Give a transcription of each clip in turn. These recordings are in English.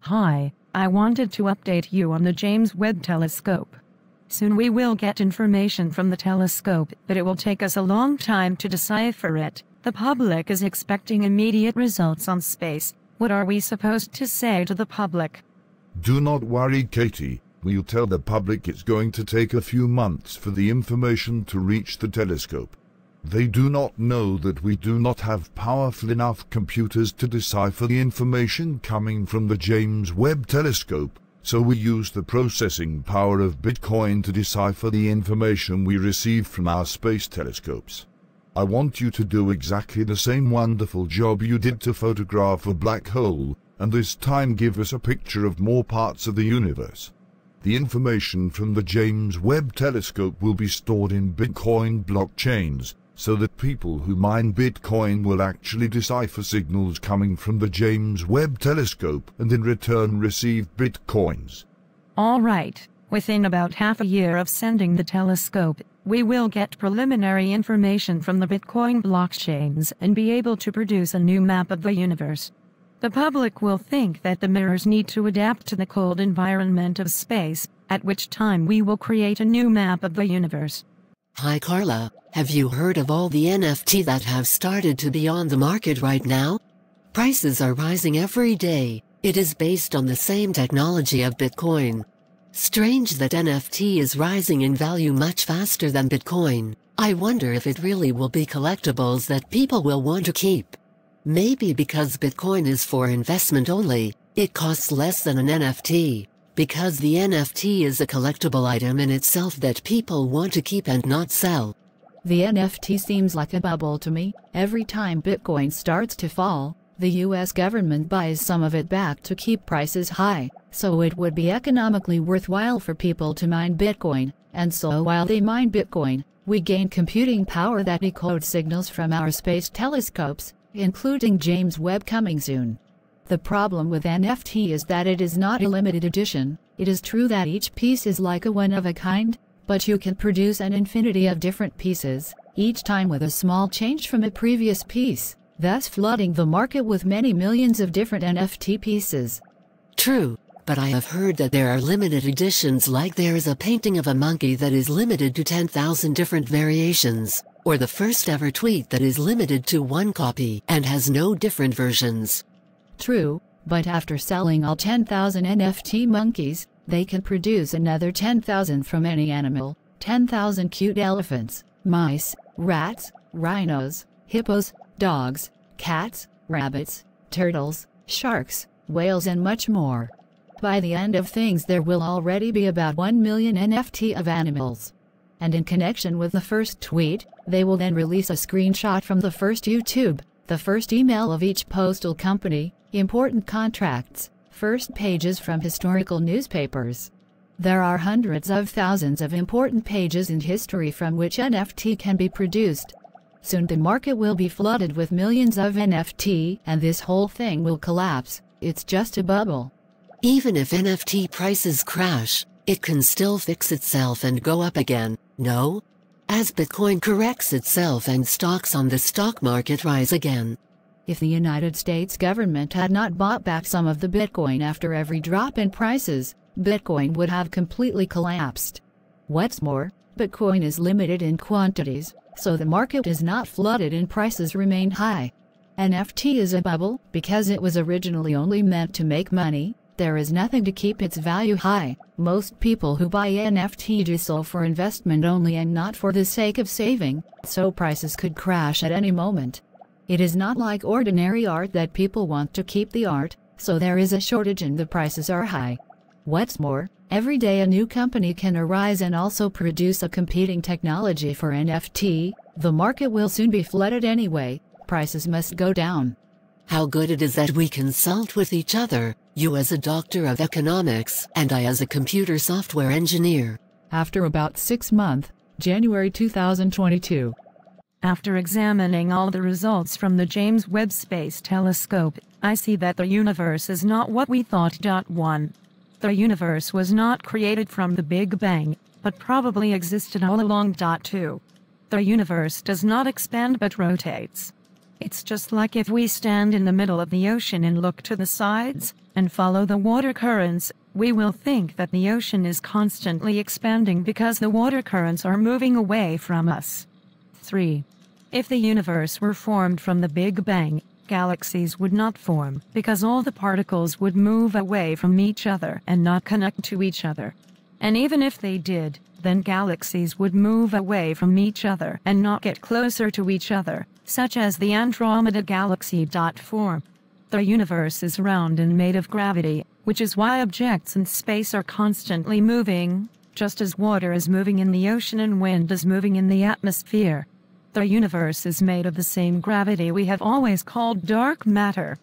Hi, I wanted to update you on the James Webb telescope. Soon we will get information from the telescope, but it will take us a long time to decipher it. The public is expecting immediate results on space. What are we supposed to say to the public? Do not worry, Katie. We'll tell the public it's going to take a few months for the information to reach the telescope. They do not know that we do not have powerful enough computers to decipher the information coming from the James Webb telescope, so we use the processing power of Bitcoin to decipher the information we receive from our space telescopes. I want you to do exactly the same wonderful job you did to photograph a black hole, and this time give us a picture of more parts of the universe. The information from the James Webb telescope will be stored in Bitcoin blockchains, so that people who mine Bitcoin will actually decipher signals coming from the James Webb telescope and in return receive Bitcoins. All right, within about half a year of sending the telescope, we will get preliminary information from the Bitcoin blockchains and be able to produce a new map of the universe. The public will think that the mirrors need to adapt to the cold environment of space, at which time we will create a new map of the universe. Hi Carla, have you heard of all the NFT that have started to be on the market right now? Prices are rising every day. It is based on the same technology of Bitcoin. Strange that NFT is rising in value much faster than Bitcoin. I wonder if it really will be collectibles that people will want to keep. Maybe because Bitcoin is for investment only, it costs less than an NFT. Because the NFT is a collectible item in itself that people want to keep and not sell. The NFT seems like a bubble to me. Every time Bitcoin starts to fall, the US government buys some of it back to keep prices high, so it would be economically worthwhile for people to mine Bitcoin, and so while they mine Bitcoin, we gain computing power that decodes signals from our space telescopes, including James Webb coming soon. The problem with NFT is that it is not a limited edition. It is true that each piece is like a one-of-a-kind, but you can produce an infinity of different pieces, each time with a small change from a previous piece, thus flooding the market with many millions of different NFT pieces. True, but I have heard that there are limited editions, like there is a painting of a monkey that is limited to 10,000 different variations, or the first ever tweet that is limited to one copy and has no different versions. True, but after selling all 10,000 NFT monkeys, they can produce another 10,000 from any animal, 10,000 cute elephants, mice, rats, rhinos, hippos, dogs, cats, rabbits, turtles, sharks, whales and much more. By the end of things there will already be about 1 million NFT of animals. And in connection with the first tweet, they will then release a screenshot from the first YouTube, the first email of each postal company, important contracts, first pages from historical newspapers. There are hundreds of thousands of important pages in history from which NFT can be produced. Soon the market will be flooded with millions of NFT and this whole thing will collapse. It's just a bubble. Even if NFT prices crash, it can still fix itself and go up again, no? As Bitcoin corrects itself and stocks on the stock market rise again. If the United States government had not bought back some of the Bitcoin after every drop in prices, Bitcoin would have completely collapsed. What's more, Bitcoin is limited in quantities, so the market is not flooded and prices remain high. NFT is a bubble because it was originally only meant to make money. There is nothing to keep its value high. Most people who buy NFT do so for investment only and not for the sake of saving, so prices could crash at any moment. It is not like ordinary art that people want to keep the art, so there is a shortage and the prices are high. What's more, every day a new company can arise and also produce a competing technology for NFT. The market will soon be flooded anyway. Prices must go down. How good it is that we consult with each other, you as a doctor of economics and I as a computer software engineer. After about 6 months, January 2022. After examining all the results from the James Webb Space Telescope, I see that the universe is not what we thought. 1. The universe was not created from the Big Bang, but probably existed all along. 2. The universe does not expand but rotates. It's just like if we stand in the middle of the ocean and look to the sides, and follow the water currents, we will think that the ocean is constantly expanding because the water currents are moving away from us. 3. If the universe were formed from the Big Bang, galaxies would not form because all the particles would move away from each other and not connect to each other. And even if they did, then galaxies would move away from each other and not get closer to each other, such as the Andromeda Galaxy. 4. The universe is round and made of gravity, which is why objects in space are constantly moving, just as water is moving in the ocean and wind is moving in the atmosphere. The universe is made of the same gravity we have always called dark matter.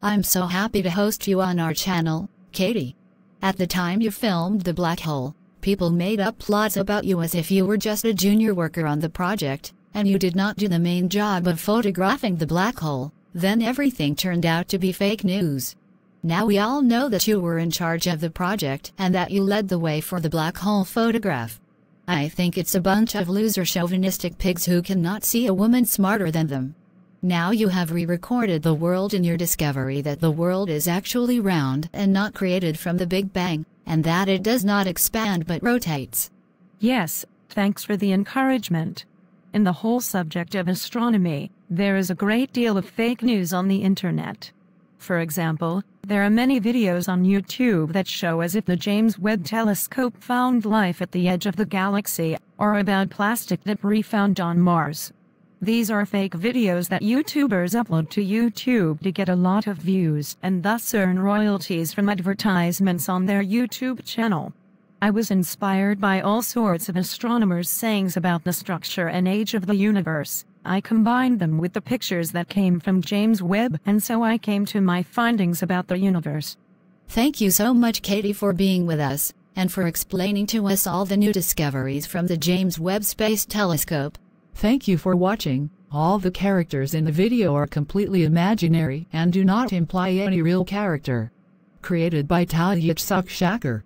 I'm so happy to host you on our channel, Katie. At the time you filmed the black hole, people made up plots about you as if you were just a junior worker on the project, and you did not do the main job of photographing the black hole. Then everything turned out to be fake news. Now we all know that you were in charge of the project and that you led the way for the black hole photograph. I think it's a bunch of loser chauvinistic pigs who cannot see a woman smarter than them. Now you have re-recorded the world in your discovery that the world is actually round and not created from the Big Bang, and that it does not expand but rotates. Yes, thanks for the encouragement. In the whole subject of astronomy, there is a great deal of fake news on the internet. For example, there are many videos on YouTube that show as if the James Webb telescope found life at the edge of the galaxy, or about plastic debris found on Mars. These are fake videos that YouTubers upload to YouTube to get a lot of views and thus earn royalties from advertisements on their YouTube channel. I was inspired by all sorts of astronomers' sayings about the structure and age of the universe. I combined them with the pictures that came from James Webb, and so I came to my findings about the universe. Thank you so much, Katie, for being with us, and for explaining to us all the new discoveries from the James Webb Space Telescope. Thank you for watching. All the characters in the video are completely imaginary and do not imply any real character. Created by Talyach Shaker.